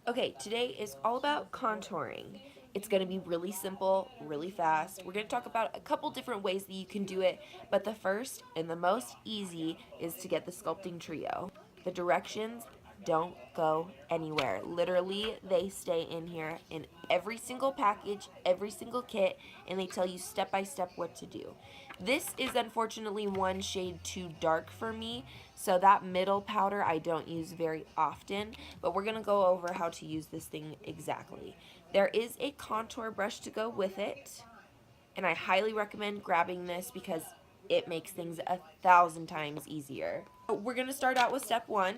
Okay, today is all about contouring. It's going to be really simple, really fast. We're going to talk about a couple different ways that you can do it, but the first and the most easy is to get the sculpting trio. The directions don't go anywhere. Literally, they stay in here in every single package, every single kit, and they tell you step by step what to do. This is unfortunately one shade too dark for me, so that middle powder I don't use very often, but we're going to go over how to use this thing exactly. There is a contour brush to go with it, and I highly recommend grabbing this because it makes things 1,000 times easier. We're going to start out with step one,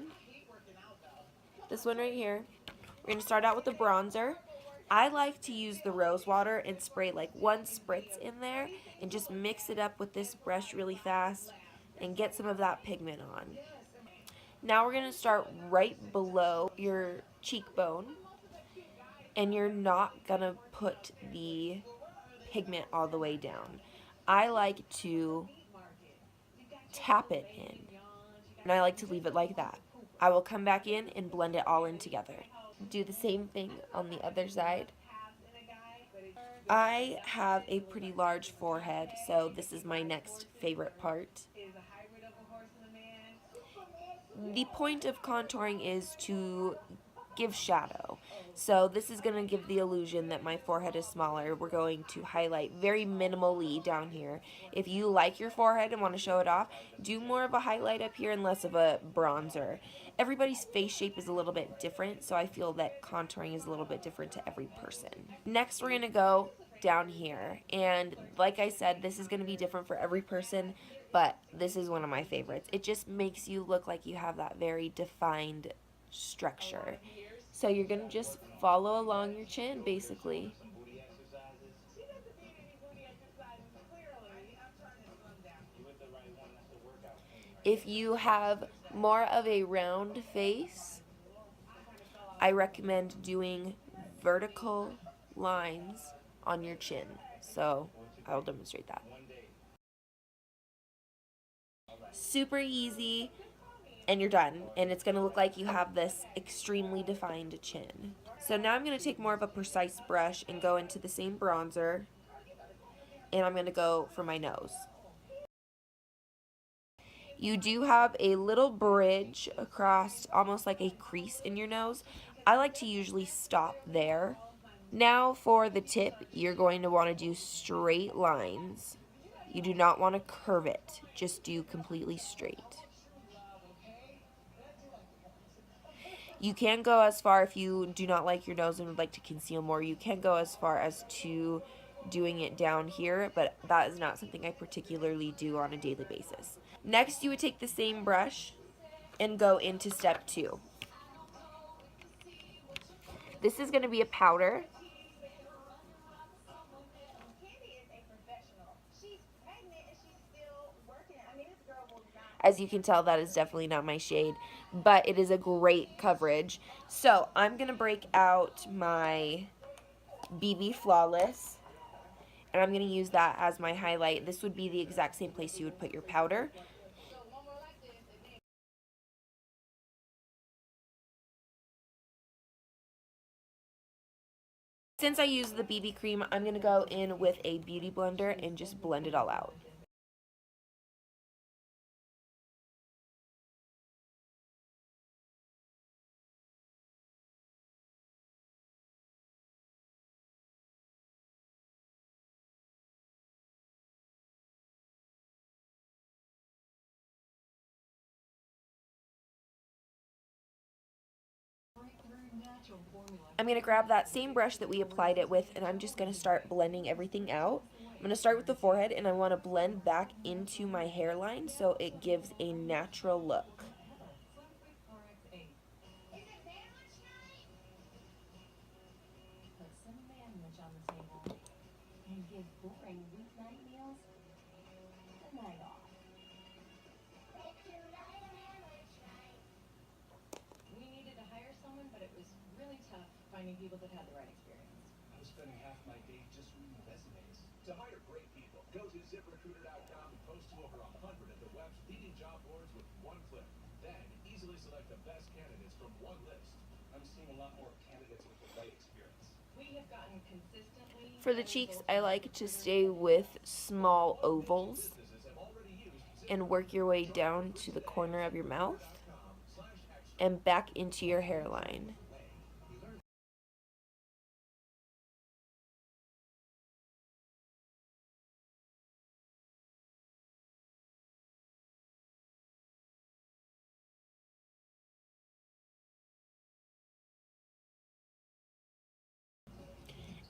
this one right here. We're going to start out with the bronzer. I like to use the rose water and spray like one spritz in there and just mix it up with this brush really fast and get some of that pigment on. Now we're going to start right below your cheekbone, and you're not going to put the pigment all the way down. I like to tap it in, and I like to leave it like that. I will come back in and blend it all in together. Do the same thing on the other side. I have a pretty large forehead, so this is my next favorite part. The point of contouring is to give shadow. So this is going to give the illusion that my forehead is smaller. We're going to highlight very minimally down here. If you like your forehead and want to show it off, do more of a highlight up here and less of a bronzer. Everybody's face shape is a little bit different, so I feel that contouring is a little bit different to every person. Next, we're going to go down here, and like I said, this is going to be different for every person, but this is one of my favorites. It just makes you look like you have that very defined structure. So you're going to just follow along your chin, basically. If you have more of a round face, I recommend doing vertical lines on your chin. So I'll demonstrate that. Super easy, and you're done. And it's going to look like you have this extremely defined chin. So now I'm going to take more of a precise brush and go into the same bronzer, and I'm going to go for my nose. You do have a little bridge across, almost like a crease in your nose. I like to usually stop there. Now for the tip, you're going to want to do straight lines. You do not want to curve it, just do completely straight. You can go as far, if you do not like your nose and would like to conceal more, you can go as far as to doing it down here, but that is not something I particularly do on a daily basis. Next, you would take the same brush and go into step two. This is going to be a powder. As you can tell, that is definitely not my shade, but it is a great coverage. So I'm going to break out my BB Flawless, and I'm going to use that as my highlight. This would be the exact same place you would put your powder. Since I use the BB cream, I'm going to go in with a beauty blender and just blend it all out. I'm going to grab that same brush that we applied it with, and I'm just going to start blending everything out. I'm going to start with the forehead, and I want to blend back into my hairline so it gives a natural look. Finding people that had the right experience. I was spending half my day just reading resumes. To hire great people, go to ZipRecruiter.com and post to over 100 of the web's leading job boards with one click. Then, easily select the best candidates from one list. I'm seeing a lot more candidates with the right experience. We have gotten consistently. For the cheeks, I like to stay with small ovals and work your way down to the corner of your mouth and back into your hairline.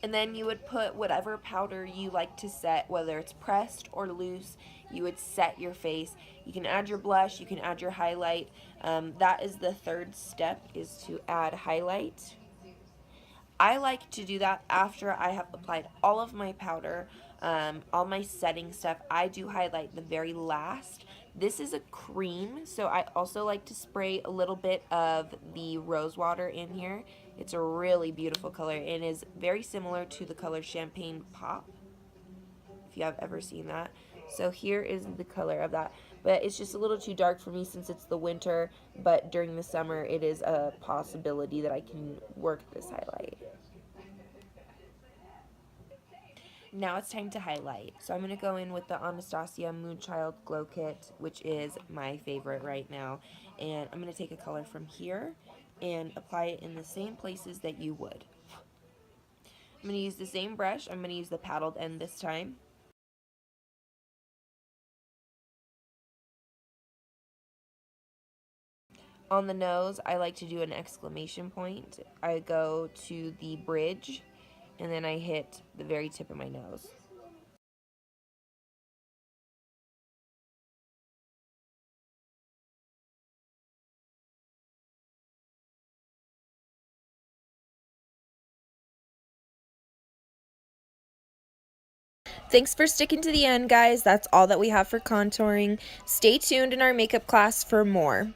And then you would put whatever powder you like to set, whether it's pressed or loose. You would set your face. You can add your blush, you can add your highlight. That is the third step, is to add highlight. I like to do that after I have applied all of my powder, all my setting stuff. I do highlight the very last. This is a cream, so I also like to spray a little bit of the rose water in here. It's a really beautiful color and is very similar to the color Champagne Pop, if you have ever seen that. So here is the color of that. But it's just a little too dark for me since it's the winter, but during the summer it is a possibility that I can work this highlight. Now it's time to highlight. So I'm going to go in with the Anastasia Moonchild Glow Kit, which is my favorite right now. And I'm going to take a color from here and apply it in the same places that you would. I'm going to use the same brush. I'm going to use the paddled end this time. On the nose, I like to do an exclamation point. I go to the bridge, and then I hit the very tip of my nose. Thanks for sticking to the end, guys. That's all that we have for contouring. Stay tuned in our makeup class for more.